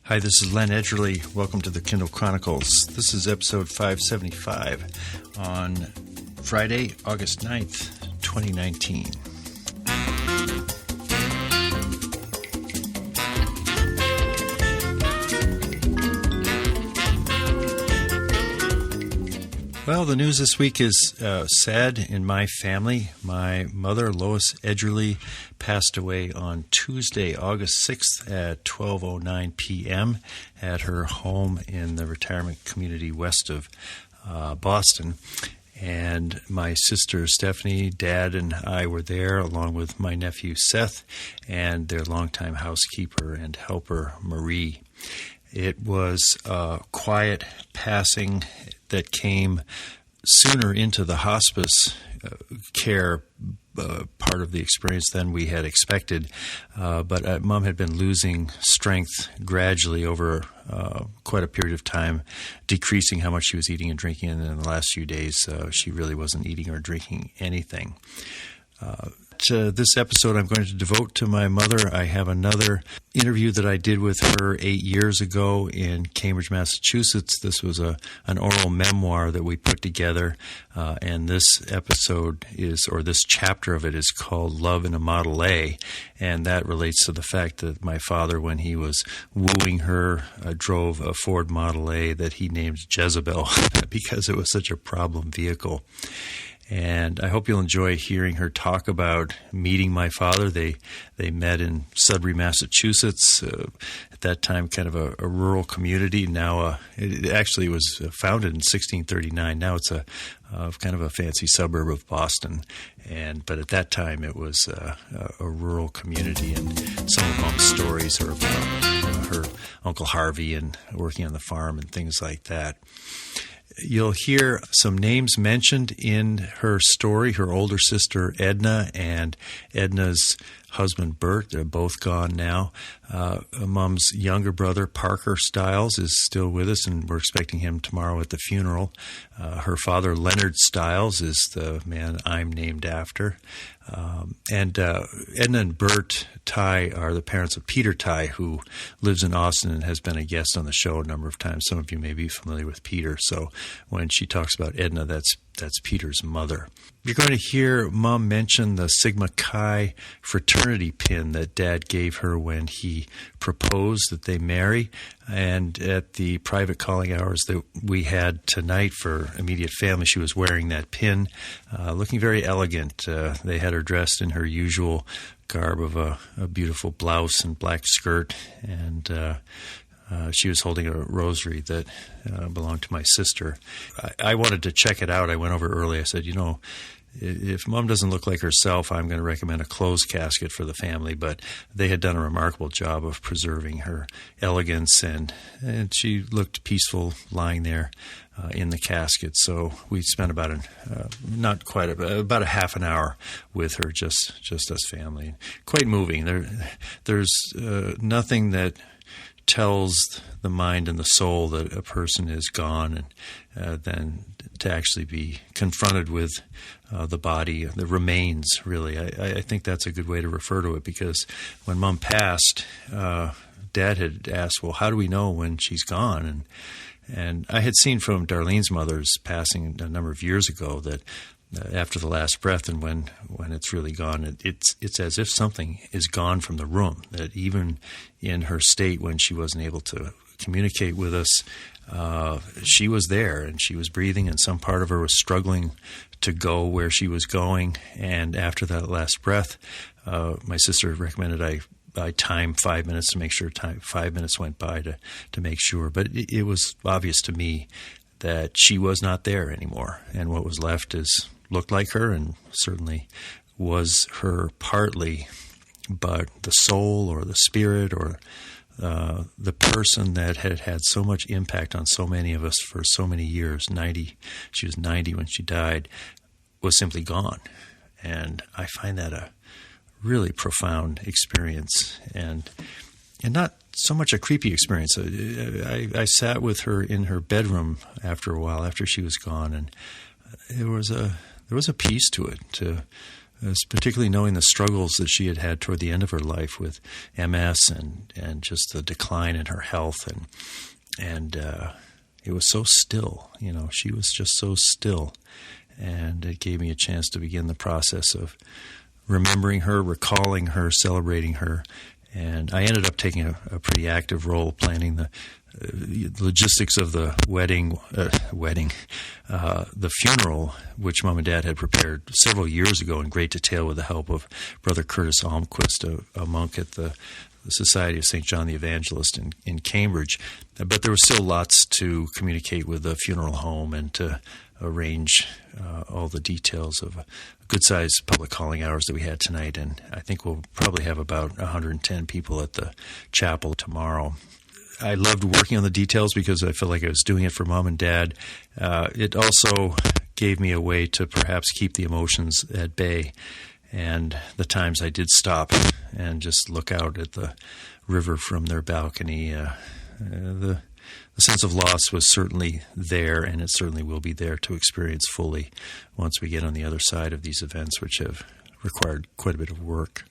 Hi, this is Len Edgerly. Welcome to the Kindle Chronicles. This is episode 575 on Friday, August 9th, 2019. Well, the news this week is sad in my family. My mother, Lois Edgerly, passed away on Tuesday, August 6th at 12:09 p.m. at her home in the retirement community west of Boston. And my sister Stephanie, Dad, and I were there, along with my nephew Seth and their longtime housekeeper and helper, Marie. It was a quiet passing that came sooner into the hospice care part of the experience than we had expected. But Mom had been losing strength gradually over quite a period of time, decreasing how much she was eating and drinking. And in the last few days, she really wasn't eating or drinking anything. This episode I'm going to devote to my mother. I have another interview that I did with her 8 years ago in Cambridge, Massachusetts. This was an oral memoir that we put together, and this episode this chapter of it is called Love in a Model A, and that relates to the fact that my father, when he was wooing her, drove a Ford Model A that he named Jezebel because it was such a problem vehicle. And I hope you'll enjoy hearing her talk about meeting my father. They met in Sudbury, Massachusetts, at that time kind of a rural community. Now it actually was founded in 1639. Now it's a kind of a fancy suburb of Boston. But at that time it was a rural community. And some of Mom's stories are about her Uncle Harvey and working on the farm and things like that. You'll hear some names mentioned in her story, her older sister Edna and Edna's husband Bert. They're both gone now. Mom's younger brother Parker Stiles is still with us, and we're expecting him tomorrow at the funeral. Her father Leonard Stiles is the man I'm named after. Edna and Bert Ty are the parents of Peter Ty, who lives in Austin and has been a guest on the show a number of times. Some of you may be familiar with Peter. So when she talks about Edna, that's Peter's mother. You're going to hear Mom mention the Sigma Chi fraternity pin that Dad gave her when he proposed that they marry. And at the private calling hours that we had tonight for immediate family, she was wearing that pin, looking very elegant. They had her dressed in her usual garb of a beautiful blouse and black skirt, and she was holding a rosary that belonged to my sister. I wanted to check it out. I went over early. I said, if Mom doesn't look like herself, I'm going to recommend a closed casket for the family. But they had done a remarkable job of preserving her elegance, and she looked peaceful lying there in the casket. So we spent about a half an hour with her, just us family. Quite moving. There's nothing that tells the mind and the soul that a person is gone, and then to actually be confronted with the body, the remains, really. I think that's a good way to refer to it, because when Mom passed, Dad had asked, well, how do we know when she's gone? And I had seen from Darlene's mother's passing a number of years ago that after the last breath and when it's really gone, it's as if something is gone from the room, that even in her state when she wasn't able to communicate with us, she was there and she was breathing, and some part of her was struggling to go where she was going. And after that last breath, my sister recommended I time 5 minutes to make sure 5 minutes went by to make sure. But it was obvious to me that she was not there anymore, and what was left looked like her, and certainly was her partly, but the soul or the spirit or the person that had so much impact on so many of us for so many years, she was 90 when she died, was simply gone. And I find that a really profound experience, and not so much a creepy experience. I sat with her in her bedroom after a while, after she was gone, and there was a peace to it, to particularly knowing the struggles that she had had toward the end of her life with MS and just the decline in her health. And it was so still, she was just so still. And it gave me a chance to begin the process of remembering her, recalling her, celebrating her. And I ended up taking a pretty active role planning the logistics of the the funeral, which Mom and Dad had prepared several years ago in great detail with the help of Brother Curtis Almquist, a monk at the Society of St. John the Evangelist in Cambridge. But there was still lots to communicate with the funeral home and to arrange all the details of a good-sized public calling hours that we had tonight. And I think we'll probably have about 110 people at the chapel tomorrow. I loved working on the details because I felt like I was doing it for Mom and Dad. It also gave me a way to perhaps keep the emotions at bay. And the times I did stop and just look out at the river from their balcony, the sense of loss was certainly there, and it certainly will be there to experience fully once we get on the other side of these events, which have required quite a bit of work.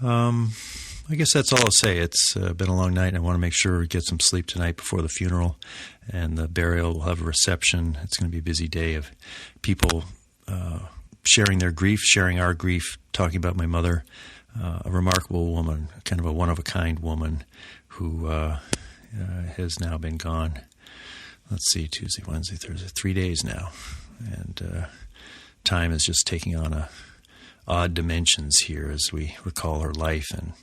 I guess that's all I'll say. It's been a long night, and I want to make sure we get some sleep tonight before the funeral and the burial. We'll have a reception. It's going to be a busy day of people sharing their grief, sharing our grief, talking about my mother, a remarkable woman, kind of a one-of-a-kind woman who has now been gone. Let's see, Tuesday, Wednesday, Thursday, 3 days now. And time is just taking on odd dimensions here as we recall her life and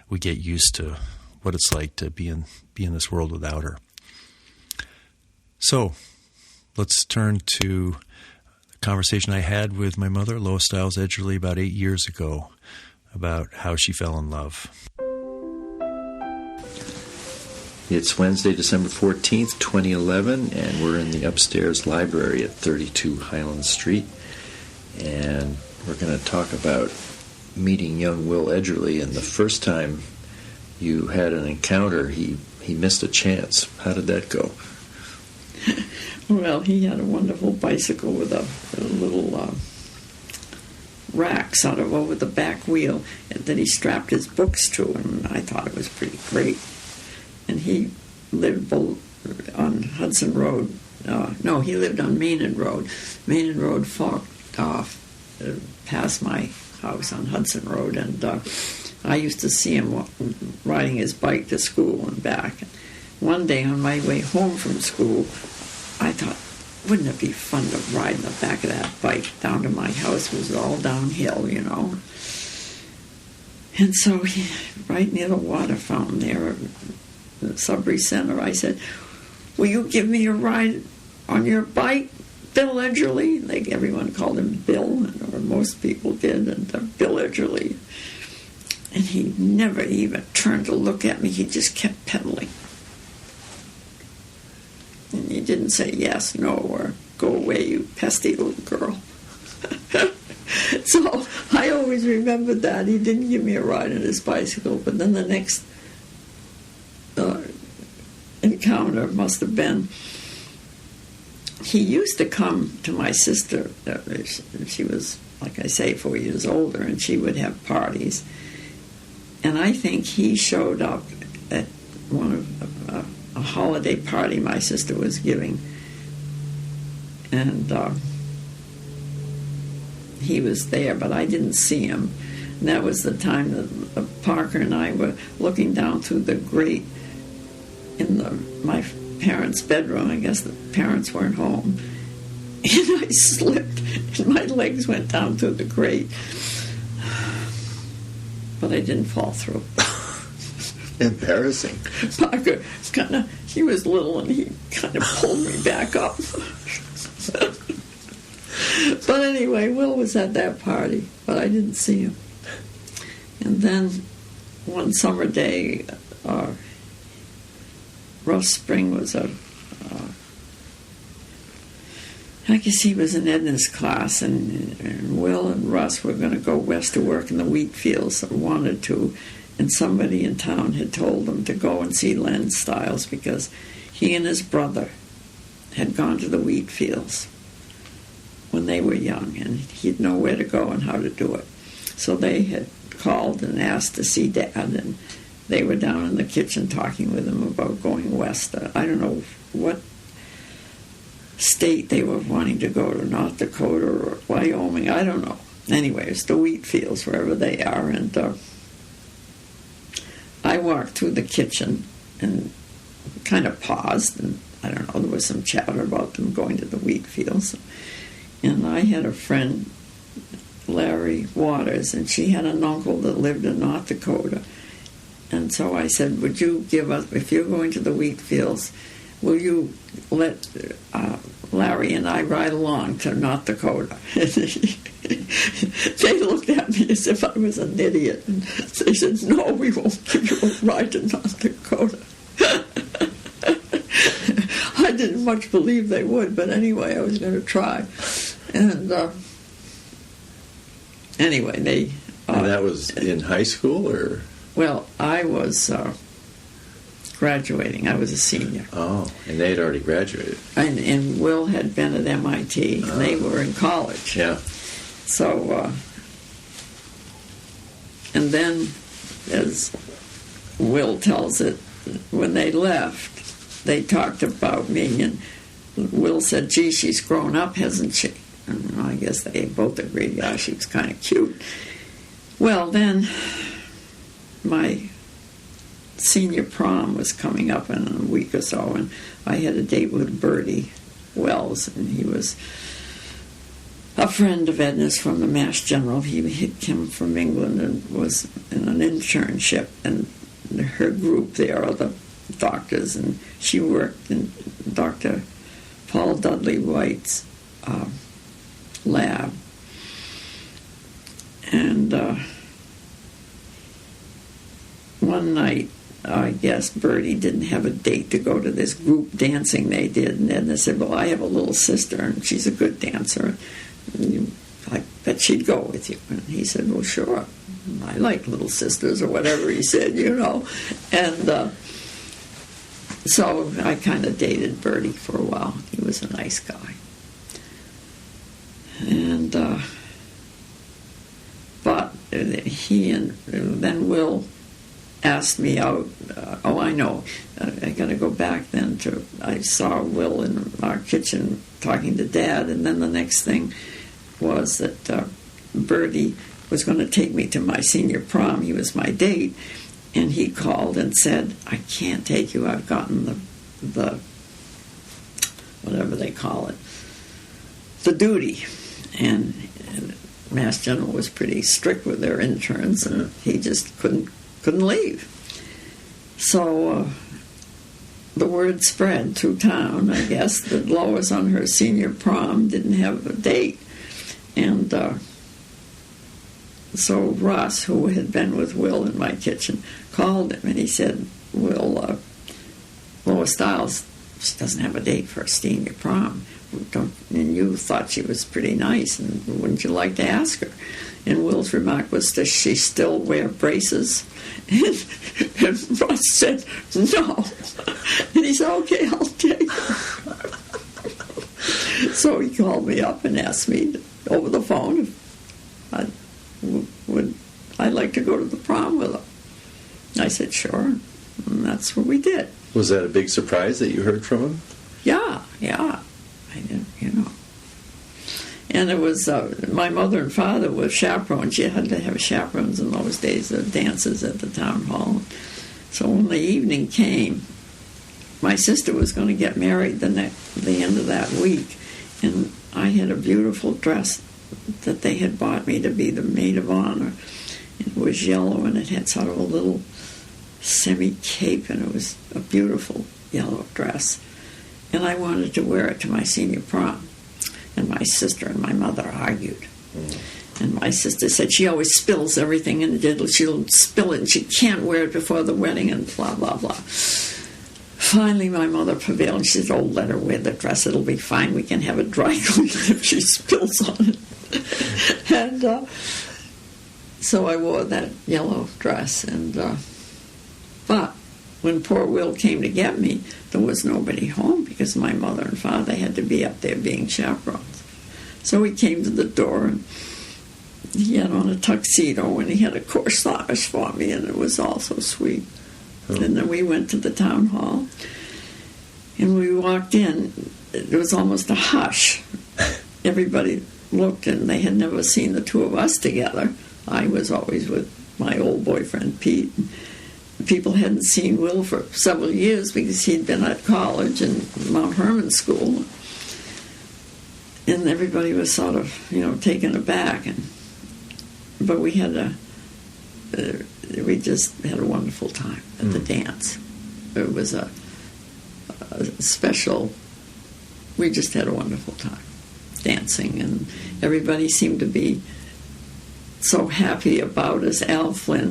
we get used to what it's like to be in this world without her. So let's turn to the conversation I had with my mother, Lois Stiles Edgerly, about 8 years ago about how she fell in love. It's Wednesday, December 14th, 2011, and we're in the upstairs library at 32 Highland Street. And we're going to talk about meeting young Will Edgerly, and the first time you had an encounter, he missed a chance. How did that go? Well, he had a wonderful bicycle with a little rack sort of over the back wheel that he strapped his books to, and I thought it was pretty great. And he lived on Hudson Road. No, he lived on Mainen Road. Mainen Road forked off past my house on Hudson Road, and I used to see him riding his bike to school and back. One day on my way home from school, I thought, wouldn't it be fun to ride in the back of that bike down to my house? It was all downhill, And so, right near the water fountain there at the Sudbury Center, I said, will you give me a ride on your bike, Bill Edgerly? Everyone called him Bill, or most people did, and Bill Edgerly. And he never even turned to look at me. He just kept pedaling. And he didn't say yes, no, or go away, you pesky little girl. So I always remembered that. He didn't give me a ride on his bicycle, but then the next encounter must have been, he used to come to my sister. She was, like I say, 4 years older, and she would have parties. And I think he showed up at a holiday party my sister was giving. And he was there, but I didn't see him. And that was the time that Parker and I were looking down through the grate in my parents' bedroom. I guess the parents weren't home. And I slipped, and my legs went down through the grate. But I didn't fall through. Embarrassing. Parker he was little, and he kind of pulled me back up. But anyway, Will was at that party, but I didn't see him. And then one summer day, Russ Spring was I guess he was in Edna's class, and Will and Russ were going to go west to work in the wheat fields, or wanted to, and somebody in town had told them to go and see Len Stiles because he and his brother had gone to the wheat fields. when they were young, and he'd know where to go and how to do it. So they had called and asked to see Dad, and they were down in the kitchen talking with him about going west. I don't know what state they were wanting to go to, North Dakota or Wyoming, I don't know. Anyway, it's the wheat fields, wherever they are, and I walked through the kitchen and kind of paused, and I don't know, there was some chatter about them going to the wheat fields. And I had a friend, Larry Waters, and she had an uncle that lived in North Dakota. And so I said, would you give us, if you're going to the wheat fields, will you let Larry and I ride along to North Dakota? They looked at me as if I was an idiot. And they said, no, we won't give you a ride to North Dakota. I didn't much believe they would, but anyway, I was going to try. And anyway, they... and that was in high school, or...? Well, I was graduating. I was a senior. Oh, and they had already graduated. And Will had been at MIT, and they were in college. Yeah. So, and then, as Will tells it, when they left, they talked about me, and Will said, gee, she's grown up, hasn't she? And I guess they both agreed, yeah, she was kind of cute. Well, then... my senior prom was coming up in a week or so, and I had a date with Bertie Wells, and he was a friend of Edna's from the Mass General. He came from England and was in an internship, and her group there are the doctors, and she worked in Dr. Paul Dudley White's lab. And one night, I guess Bertie didn't have a date to go to this group dancing they did, and Edna said, well, I have a little sister, and she's a good dancer. I bet she'd go with you. And he said, well, sure. I like little sisters, or whatever he said, you know. And so I kind of dated Bertie for a while. He was a nice guy. And, but he and then Will asked me out. Oh, I know. I got to go back then to, I saw Will in our kitchen talking to Dad, and then the next thing was that Bertie was going to take me to my senior prom. He was my date, and he called and said, I can't take you. I've gotten the whatever they call it, the duty. And Mass General was pretty strict with their interns, and he just couldn't leave. So the word spread through town, I guess, that Lois on her senior prom didn't have a date. And so Ross, who had been with Will in my kitchen, called him, and he said, Will, Lois Stiles, she doesn't have a date for her senior prom. And you thought she was pretty nice, and wouldn't you like to ask her? And Will's remark was, does she still wear braces? And Ross said, no. And he said, okay, I'll take her. So he called me up and asked me over the phone if I'd like to go to the prom with him. I said, sure. And that's what we did. Was that a big surprise that you heard from him? Yeah. I did, you know. And it was, my mother and father were chaperones. You had to have chaperones in those days, dances at the town hall. So when the evening came, my sister was going to get married the end of that week. And I had a beautiful dress that they had bought me to be the maid of honor. It was yellow, and it had sort of a little semi-cape, and it was a beautiful yellow dress. And I wanted to wear it to my senior prom. And my sister and my mother argued. And my sister said she always spills everything in the she'll spill it, and she can't wear it before the wedding, and blah, blah, blah. Finally, my mother prevailed, and she said, oh, let her wear the dress. It'll be fine. We can have it dry cleaned if she spills on it. And so I wore that yellow dress. And but when poor Will came to get me, there was nobody home because my mother and father had to be up there being chaperones. So he came to the door, and he had on a tuxedo, and he had a corsage for me, and it was all so sweet. Oh. And then we went to the town hall, and we walked in. It was almost a hush. Everybody looked, and they had never seen the two of us together. I was always with my old boyfriend, Pete. People hadn't seen Will for several years because he'd been at college and Mount Herman School. And everybody was sort of, taken aback. But we just had a wonderful time at the dance. It was a special, we just had a wonderful time dancing, and everybody seemed to be so happy about us. Al Flynn,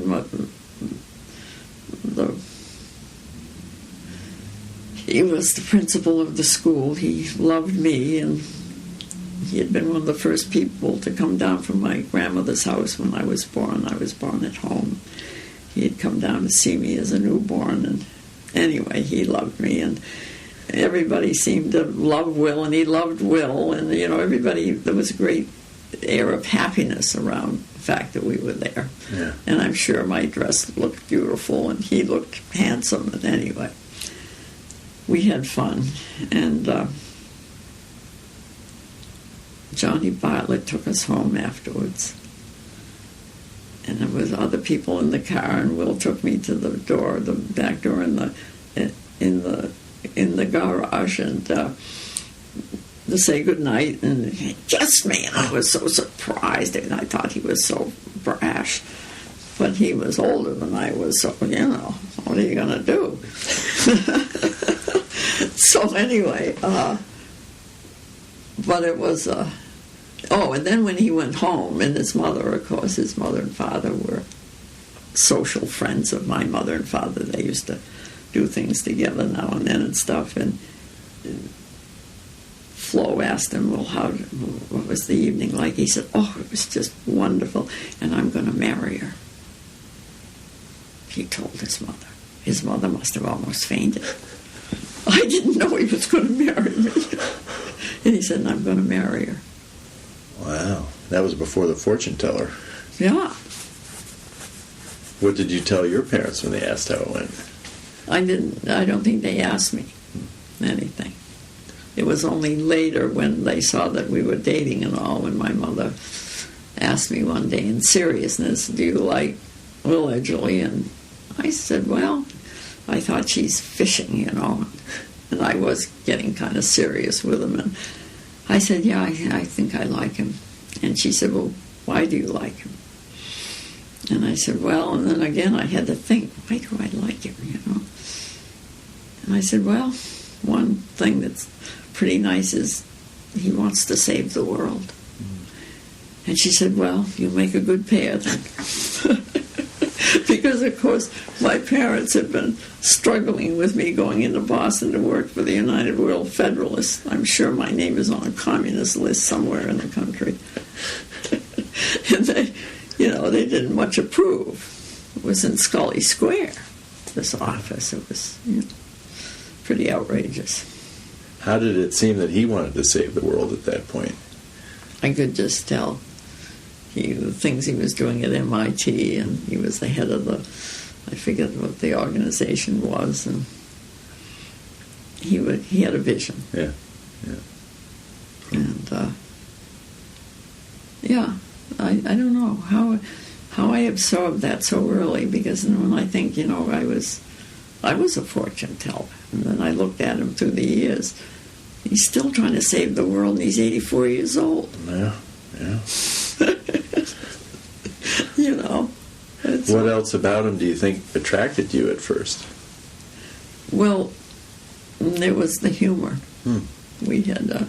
he was the principal of the school. He loved me, and he had been one of the first people to come down from my grandmother's house when I was born. I was born at home. He had come down to see me as a newborn, and anyway, he loved me, and everybody seemed to love Will, and he loved Will, and everybody, there was a great air of happiness around the fact that we were there. Yeah. And I'm sure my dress looked beautiful, and he looked handsome, and anyway, we had fun. And Johnny Bartlett took us home afterwards, and there was other people in the car, and Will took me to the door, the back door in the garage, and to say goodnight, and he kissed me, and I was so surprised, and I thought he was so brash, but he was older than I was, so, what are you going to do? So anyway, but it was, and then when he went home, and his mother, of course, his mother and father were social friends of my mother and father. They used to do things together now and then and stuff, and Flo asked him, what was the evening like? He said, it was just wonderful, and I'm going to marry her. He told his mother. His mother must have almost fainted. I didn't know he was going to marry me. And he said, I'm going to marry her. Wow. That was before the fortune teller. Yeah. What did you tell your parents when they asked how it went? I don't think they asked me anything. It was only later when they saw that we were dating and all, when my mother asked me one day in seriousness, do you like Will Edgerly? And I said, well, I thought she's fishing, and I was getting kind of serious with him. And I said, yeah, I think I like him. And she said, well, why do you like him? And I said, well, and then again I had to think, why do I like him, And I said, well, one thing that's pretty nice is he wants to save the world. And she said, well, you make a good pair then. Because, of course, my parents had been struggling with me going into Boston to work for the United World Federalists. I'm sure my name is on a communist list somewhere in the country. And they didn't much approve. It was in Scully Square, this office. It was pretty outrageous. How did it seem that he wanted to save the world at that point? I could just tell. The things he was doing at MIT, and he was the head of I forget what the organization was, and he had a vision. Yeah. And I don't know how I absorbed that so early, because when I think, I was a fortune teller, and then I looked at him through the years. He's still trying to save the world, and he's 84 years old. Yeah. What else about him do you think attracted you at first? Well, there was the humor. We had a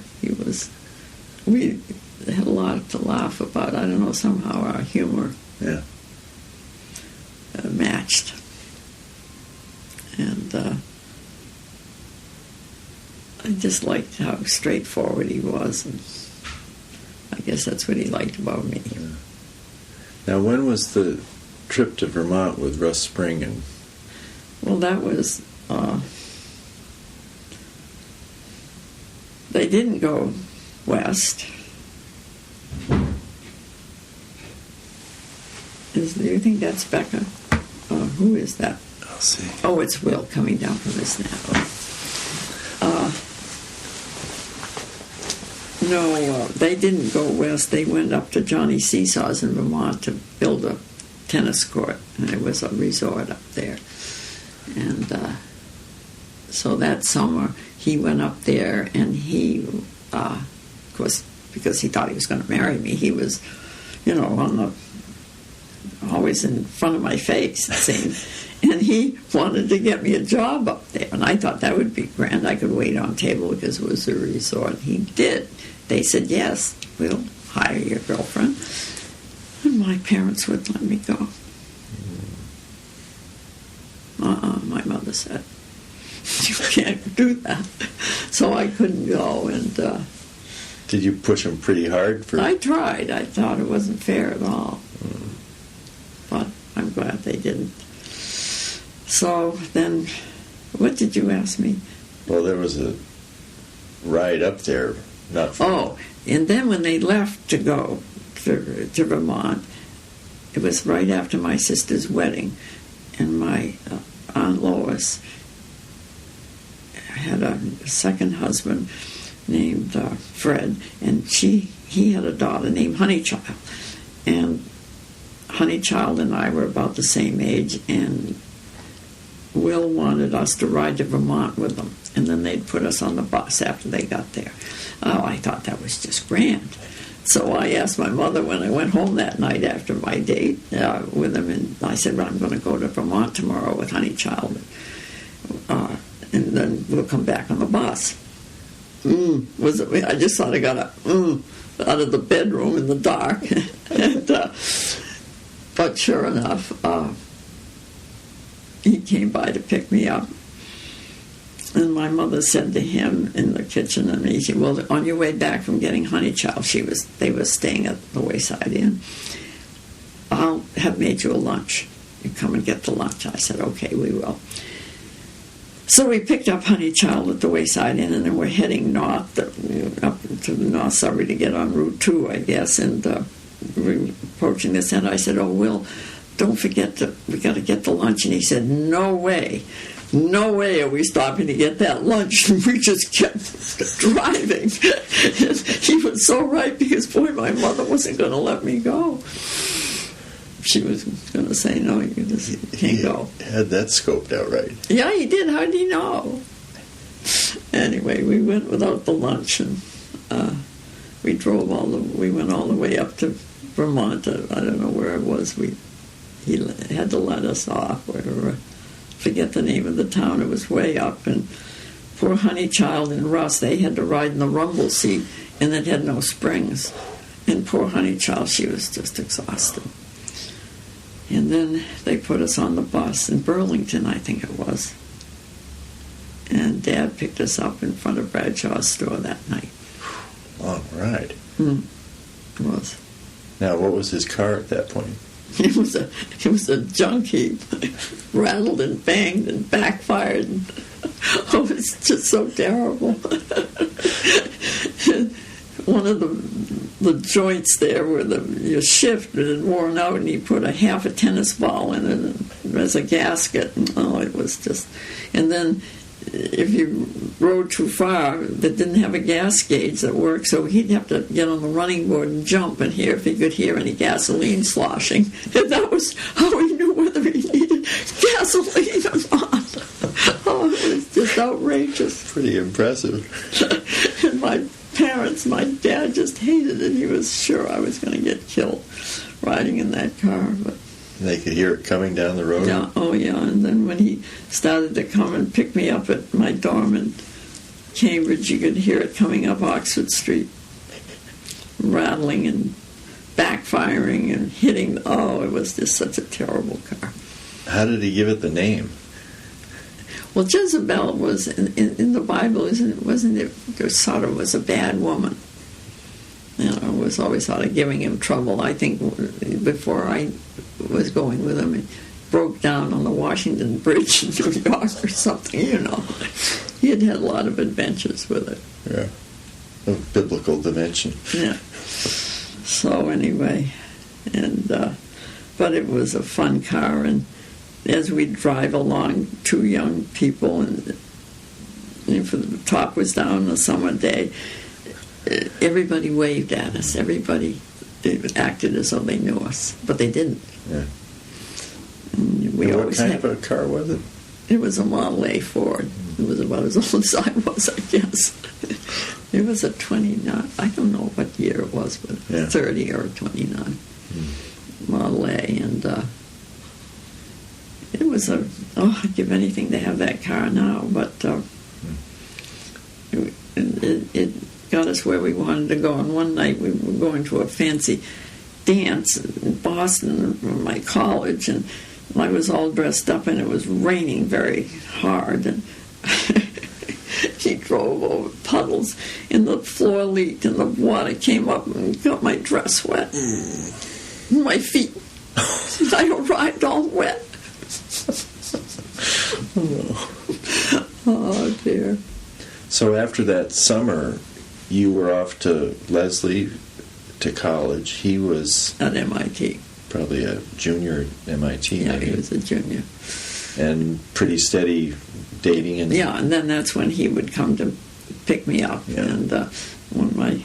lot to laugh about. I don't know, somehow our humor matched. And I just liked how straightforward he was, and I guess that's what he liked about me. Yeah. Now, when was the trip to Vermont with Russ Spring? Well, that was, they didn't go west. Do you think that's Becca? Who is that? I'll see. Oh, it's Will coming down from his nap. No, they didn't go west. They went up to Johnny Seesaw's in Vermont to build a tennis court, and it was a resort up there. And so that summer, he went up there, and he, of course, because he thought he was going to marry me, he was, always in front of my face, it seemed. And he wanted to get me a job up there. And I thought that would be grand. I could wait on table because it was a resort. He did. They said, yes, we'll hire your girlfriend. And my parents wouldn't let me go. My mother said, you can't do that. So I couldn't go. And did you push them pretty hard? I tried. I thought it wasn't fair at all. But I'm glad they didn't. So then, what did you ask me? Well, there was a ride up there, not far. Oh, and then when they left to go to Vermont, it was right after my sister's wedding, and my Aunt Lois had a second husband named Fred, and he had a daughter named Honeychild, and Honeychild and I were about the same age, and Will wanted us to ride to Vermont with them, and then they'd put us on the bus after they got there. Oh, I thought that was just grand. So I asked my mother when I went home that night after my date with him, and I said, well, I'm going to go to Vermont tomorrow with Honeychild, and then we'll come back on the bus. I just thought I got out of the bedroom in the dark. And, but sure enough, he came by to pick me up. And my mother said to him in the kitchen, and he said, well, on your way back from getting Honeychild, they were staying at the Wayside Inn, I'll have made you a lunch. You come and get the lunch. I said, okay, we will. So we picked up Honeychild at the Wayside Inn, and then we're heading north, up to the North Surrey to get on Route 2, I guess, and we're approaching this end. I said, oh, Will, don't forget we got to get the lunch. And he said, no way are we stopping to get that lunch. And we just kept driving. And he was so right, because, boy, my mother wasn't going to let me go. She was going to say, no, you just can't go. He had that scoped out right. Yeah, he did. How did he know? Anyway, we went without the lunch, and we went all the way up to Vermont. I don't know where it was. He had to let us off. Forget the name of the town. It was way up, and poor Honeychild and Russ, they had to ride in the rumble seat, and it had no springs. And poor Honeychild, she was just exhausted. And then they put us on the bus in Burlington, I think it was. And Dad picked us up in front of Bradshaw's store that night. Long ride. It was. Now, what was his car at that point? It was a junk heap. Rattled and banged and backfired. Oh, it's just so terrible. One of the joints there where your shift had worn out, and he put half a tennis ball in it as a gasket. Oh, it was just... And then if you rode too far, that didn't have a gas gauge that worked, so he'd have to get on the running board and jump and hear if he could hear any gasoline sloshing. And that was how he knew whether he needed gasoline or not. Oh, it was just outrageous. Pretty impressive. And my dad just hated it. He was sure I was going to get killed riding in that car, but... They could hear it coming down the road? Yeah, oh yeah, and then when he started to come and pick me up at my dorm in Cambridge, you could hear it coming up Oxford Street, rattling and backfiring and hitting. Oh, it was just such a terrible car. How did he give it the name? Well, Jezebel was, in the Bible, wasn't it sort of was a bad woman. It was always sort of giving him trouble. I think before I was going with him, it broke down on the Washington Bridge in New York or something, He had a lot of adventures with it. Yeah. Of biblical dimension. Yeah. So anyway, but But it was a fun car, and as we drive along, two young people, and if the top was down on a summer day, everybody waved at us. Everybody acted as though they knew us, but they didn't. Yeah. And we and what always kind had, of a car was it? It was a Model A Ford. It was about as old as I was, I guess. It was a 29. I don't know what year it was, but 30 or 29 Model A, and it was I'd give anything to have that car now, but it got us where we wanted to go. And one night we were going to a fancy dance in Boston from my college, and I was all dressed up, and it was raining very hard, and he drove over puddles, and the floor leaked, and the water came up and got my dress wet. My feet. I arrived all wet. Oh, dear. So after that summer, you were off to Leslie to college. He was At MIT. probably a junior at MIT. Yeah, maybe. he was a junior. And pretty steady dating. And Yeah, and then that's when he would come to pick me up. Yeah. And when my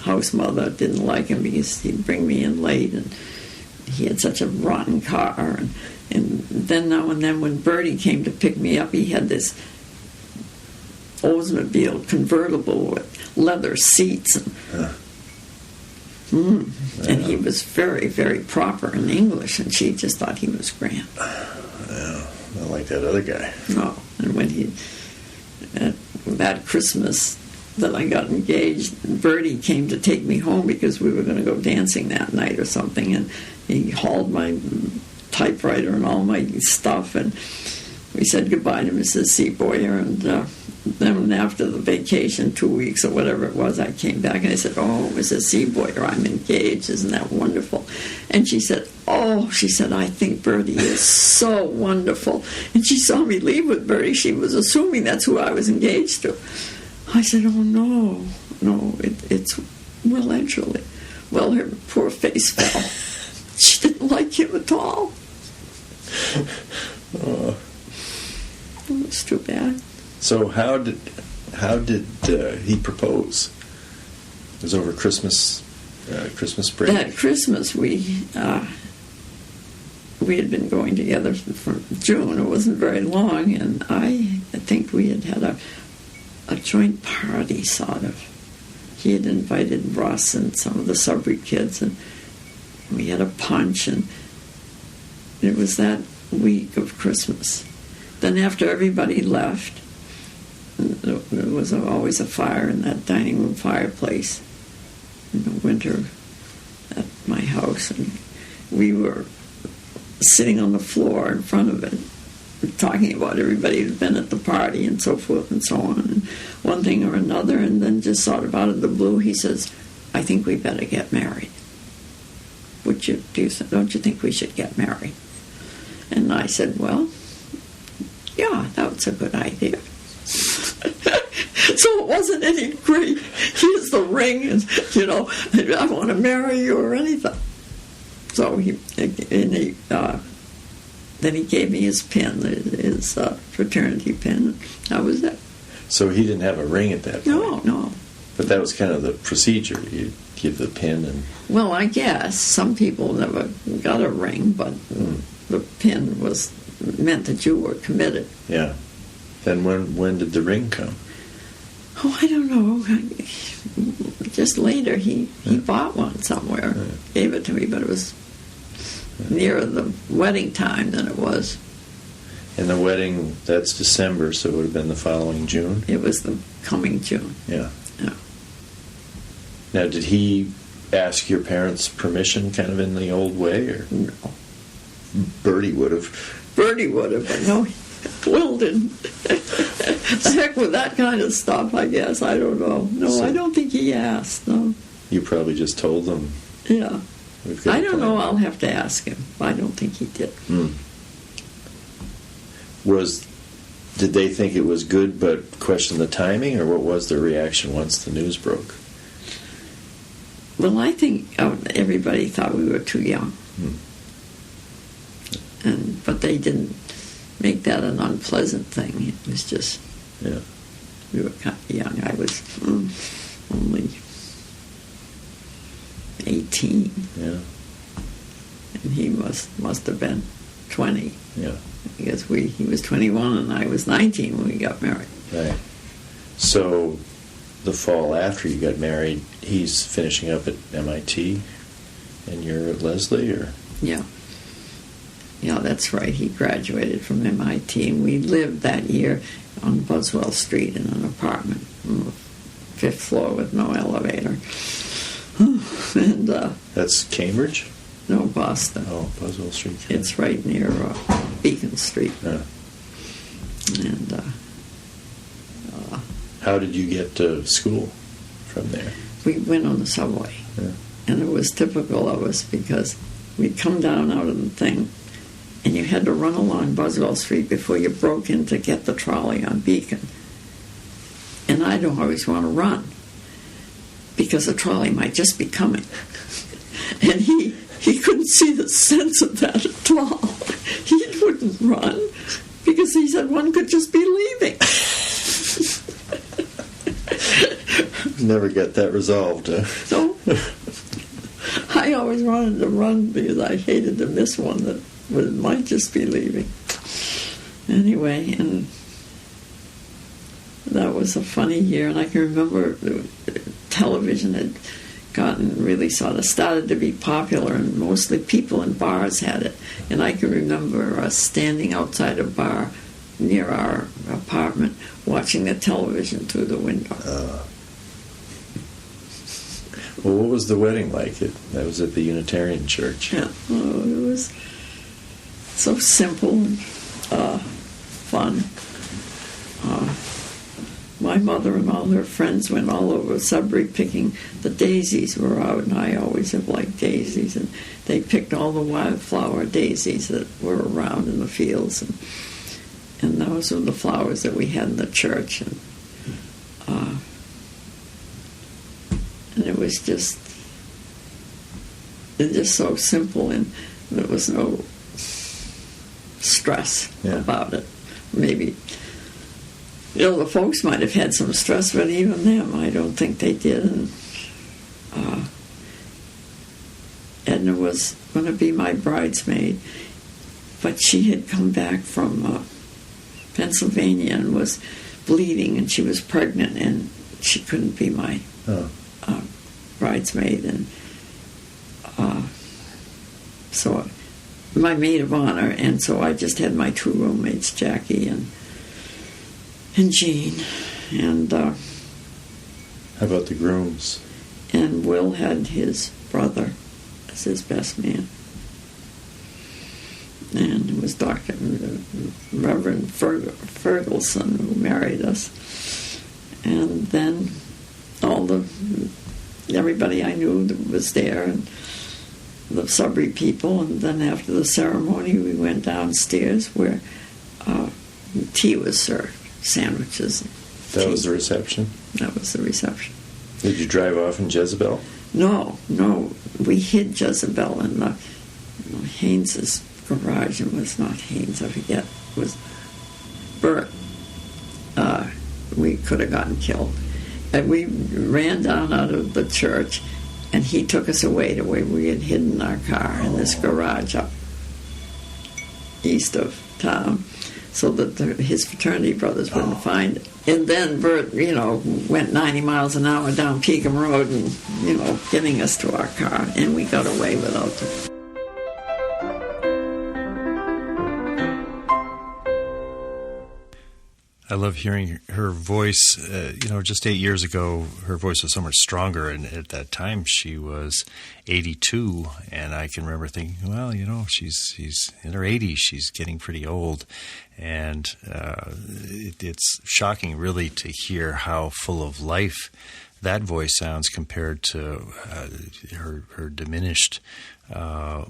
house mother didn't like him because he'd bring me in late, and he had such a rotten car. And then now and then when Bertie came to pick me up, he had this Oldsmobile convertible with leather seats. And he was very, very proper in English, and she just thought he was grand. not like that other guy. No. And when that Christmas that I got engaged, Bertie came to take me home because we were going to go dancing that night or something, and he hauled my typewriter and all my stuff, and we said goodbye to Mrs. Seaboyer, and then after the vacation, 2 weeks or whatever it was, I came back and I said, "Oh, Mrs. Seaboyer, I'm engaged. Isn't that wonderful?" And she said, I think Bertie is so wonderful. And she saw me leave with Bertie. She was assuming that's who I was engaged to. I said, "Oh, no, it's Will Edgerly." Well, her poor face fell. She didn't like him at all. It was too bad. So how did he propose? It was over Christmas break. That Christmas we had been going together from June. It wasn't very long, and I think we had a joint party, sort of. He had invited Russ and some of the Sudbury kids, and we had a punch, and it was that week of Christmas. Then after everybody left, there was always a fire in that dining room fireplace in the winter at my house, and we were sitting on the floor in front of it, talking about everybody who'd been at the party and so forth and so on, and one thing or another, and then just sort of out of the blue, he says, "I think we better get married. Don't you think we should get married?" And I said, "Well, yeah, that's a good idea." So it wasn't any great, here's the ring, and, I want to marry you or anything. So then he gave me his pin, his fraternity pin. That was it. So he didn't have a ring at that point? No. But that was kind of the procedure. You give the pin and... Well, I guess some people never got a ring, but the pin meant that you were committed. Yeah. Then when did the ring come? Oh, I don't know. Just later, he bought one somewhere, gave it to me, but it was nearer the wedding time than it was. And the wedding, that's December, so it would have been the following June? It was the coming June. Yeah. Yeah. Now, did he ask your parents' permission kind of in the old way? Or? No. Bertie would have. Bertie would have, but no, Will didn't. The heck with that kind of stuff, I guess. I don't know. No, So, I don't think he asked, no. You probably just told them. Yeah. We've got I a don't plan. know. I'll have to ask him. I don't think he did. Did they think it was good but question the timing, or what was their reaction once the news broke? Well, I think everybody thought we were too young. But they didn't make that an unpleasant thing. It was just, we were kind of young. I was only 18. Yeah. And he must have been 20. Yeah. Because he was 21 and I was 19 when we got married. Right. So the fall after you got married, he's finishing up at MIT and you're at Leslie, or? Yeah. Yeah, that's right. He graduated from MIT, and we lived that year on Buswell Street in an apartment on the 5th floor with no elevator. And that's Cambridge? No, Boston. Oh, Buswell Street. It's right near Beacon Street. Yeah. And how did you get to school from there? We went on the subway. Yeah. And it was typical of us because we'd come down out of the thing, and you had to run along Buswell Street before you broke in to get the trolley on Beacon. And I don't always want to run because the trolley might just be coming. And he couldn't see the sense of that at all. He wouldn't run because he said one could just be leaving. Never get that resolved. So I always wanted to run because I hated to miss one that might just be leaving. Anyway, and that was a funny year. And I can remember television had gotten really sort of started to be popular, and mostly people in bars had it. And I can remember us standing outside a bar near our apartment watching the television through the window. Well, what was the wedding like? That was at the Unitarian Church. Yeah, it was so simple and fun. My mother and all her friends went all over Sudbury picking. The daisies were out, and I always have liked daisies. And they picked all the wildflower daisies that were around in the fields, and those were the flowers that we had in the church. And it was just so simple, and there was no stress about it. Maybe, the folks might have had some stress, but even them, I don't think they did. And Edna was going to be my bridesmaid, but she had come back from Pennsylvania and was bleeding, and she was pregnant, and she couldn't be my bridesmaid. And so my maid of honor, and so I just had my two roommates, Jackie and Jean. And how about the grooms? And Will had his brother as his best man, and it was Dr. Reverend Ferguson who married us. And then everybody I knew was there, and the Sudbury people. And then after the ceremony, we went downstairs where tea was served, sandwiches. That was the reception? That was the reception. Did you drive off in Jezebel? No. We hid Jezebel in the Haynes's garage. It was not Haynes, I forget. It was Bert. We could have gotten killed. And we ran down out of the church, and he took us away to where we had hidden our car in this garage up east of town, so that his fraternity brothers wouldn't find it. And then Bert, went 90 miles an hour down Pekin Road and, getting us to our car, and we got away without them. I love hearing her voice. Just 8 years ago, her voice was so much stronger, and at that time she was 82, and I can remember thinking, well, she's in her 80s, she's getting pretty old, and it's shocking, really, to hear how full of life that voice sounds compared to her diminished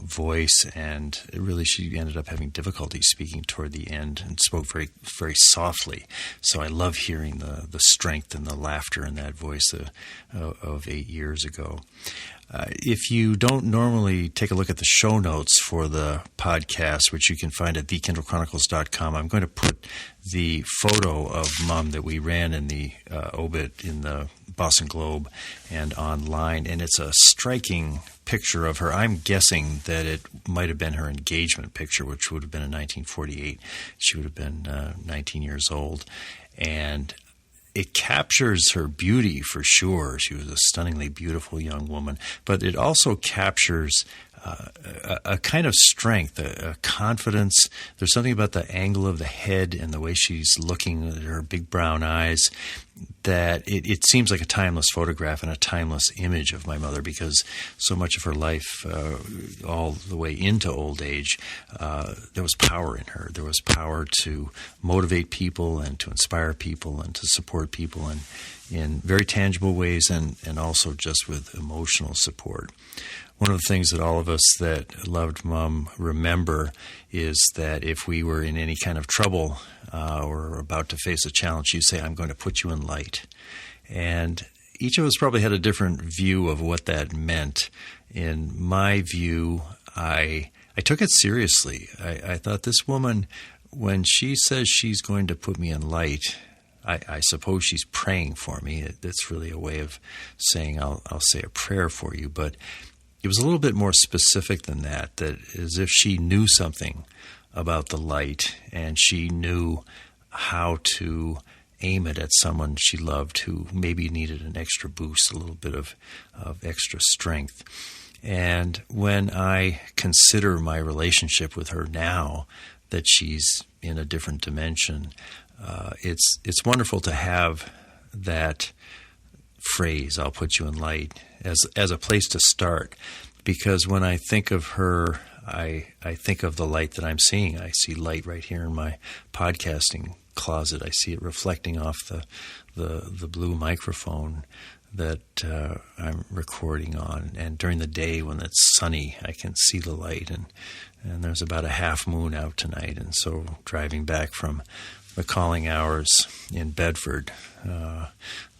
voice, and really she ended up having difficulty speaking toward the end and spoke very, very softly. So I love hearing the strength and the laughter in that voice of 8 years ago. If you don't normally take a look at the show notes for the podcast, which you can find at thekindlechronicles.com, I'm going to put the photo of Mom that we ran in the obit in the Boston Globe and online, and it's a striking picture of her. I'm guessing that it might have been her engagement picture, which would have been in 1948. She would have been 19 years old, and it captures her beauty for sure. She was a stunningly beautiful young woman, but it also captures a kind of strength, a confidence. There's something about the angle of the head and the way she's looking at her big brown eyes that it seems like a timeless photograph and a timeless image of my mother, because so much of her life, all the way into old age, there was power in her. There was power to motivate people and to inspire people and to support people in very tangible ways and also just with emotional support. One of the things that all of us that loved Mom remember is that if we were in any kind of trouble or about to face a challenge, she'd say, "I'm going to put you in light." And each of us probably had a different view of what that meant. In my view, I took it seriously. I thought, this woman, when she says she's going to put me in light, I suppose she's praying for me. That's really a way of saying I'll say a prayer for you. But it was a little bit more specific than that as if she knew something about the light and she knew how to aim it at someone she loved who maybe needed an extra boost, a little bit of extra strength. And when I consider my relationship with her now, that she's in a different dimension, it's wonderful to have that phrase, "I'll put you in light," as a place to start, because when I think of her, I think of the light that I'm seeing. I see light right here in my podcasting closet. I see it reflecting off the blue microphone that I'm recording on, and during the day when it's sunny, I can see the light, and there's about a half moon out tonight, and so driving back from the calling hours in Bedford,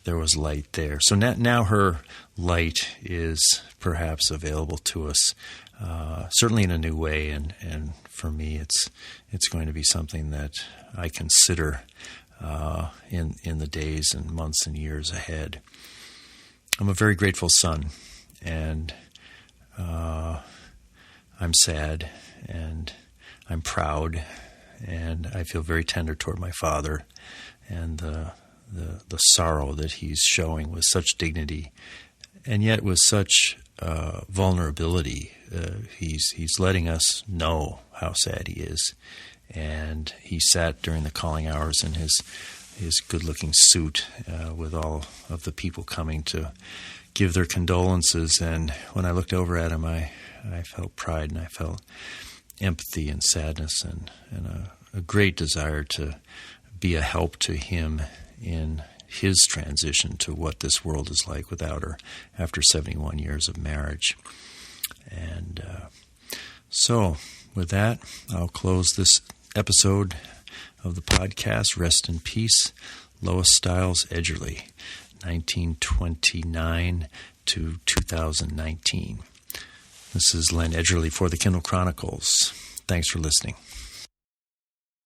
there was light there. So now her light is perhaps available to us, certainly in a new way, and for me it's going to be something that I consider in the days and months and years ahead. I'm a very grateful son, and I'm sad, and I'm proud, and I feel very tender toward my father, and the sorrow that he's showing with such dignity, and yet with such vulnerability. He's letting us know how sad he is, and he sat during the calling hours in his good-looking suit with all of the people coming to give their condolences. And when I looked over at him, I felt pride, and I felt empathy and sadness, and a great desire to be a help to him in his transition to what this world is like without her after 71 years of marriage. And so with that, I'll close this episode of the podcast. Rest in peace, Lois Stiles Edgerly, 1929 to 2019. This is Len Edgerly for the Kindle Chronicles. Thanks for listening.